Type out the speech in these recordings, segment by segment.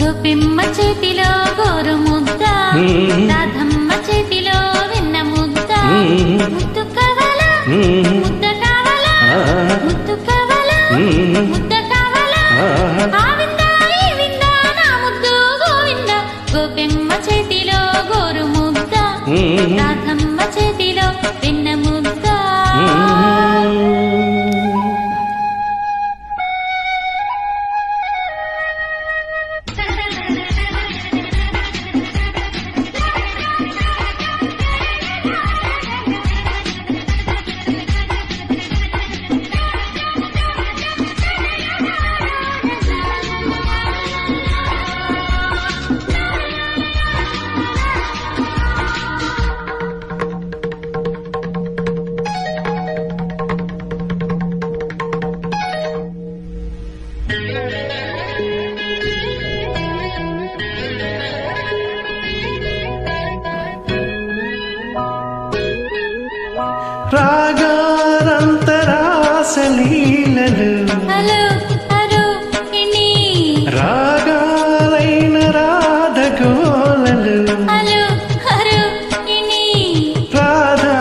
గోపిమ్మ చేతిలో గోరు ముద్ద, రాధమ్మ చేతిలో వెన్న ముద్ద. ముద్దు కావాలా ముద్ద కావాలా, ముద్దు కావాలా ముద్ద కావాలా. ఆ విందా ఈ విందా నా ముద్దు గోవింద. గోపిమ్మ చేతిలో గోరు ముద్ద, రాధమ్మ చేతిలో వెన్న ముద్ద. రాగారంతరాసలీలలు రాగాలైన రాధగోలలు రాధా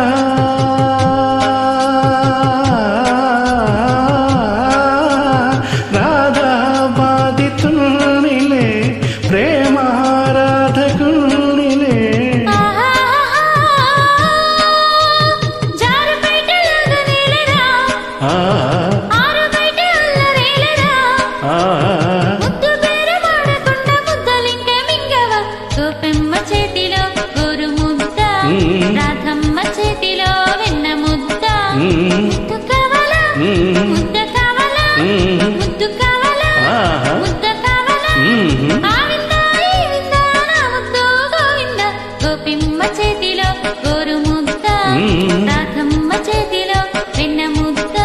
రాధా బాధితుల్నిలే ప్రేమారాధకుల్నిలే. గోపెమ్మ చేతిలో గోరు ముద్ద, రాధమ్మ చేతిలో వెన్న ముద్ద. ముద్దు కావాలా ముద్ద కావాలా, ముద్దు కావాలా ముద్ద కావాలా. ఆ విందా ఈ విందా నా ముద్దు గోవింద. గోపిమ్మ చేతిలో గోరు ముద్ద, రాధమ్మ చేతిలో వెన్న ముద్ద.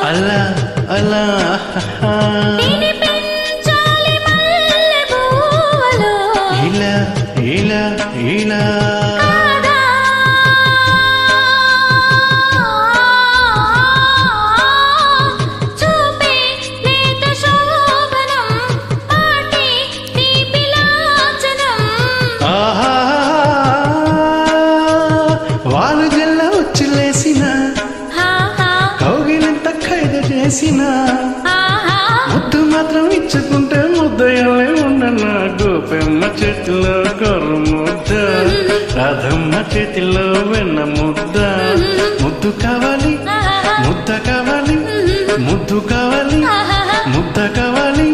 అలా అలా ఇలా ఇలా ఇలా వాళ్ళు జల్ల ఉచ్చులేసిన కౌగిలింత ఖైదు చేసిన ముద్దు మాత్రం ఇచ్చుకుంటే ముద్దయలే ఉండనా. గోపెమ్మ చేతిలో గొర్రె ముద్ద, రాధమ్మ చేతిలో వెన్న ముద్ద. ముద్దు కావాలి ముద్ద కావాలి, ముద్దు కావాలి ముద్ద కావాలి.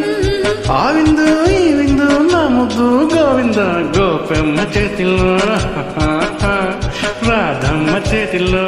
ఆ విందు ఈ విందు నా ముద్దు గోవింద. గోపెమ్మ చేతిలో రాధమ్మ చేతిలో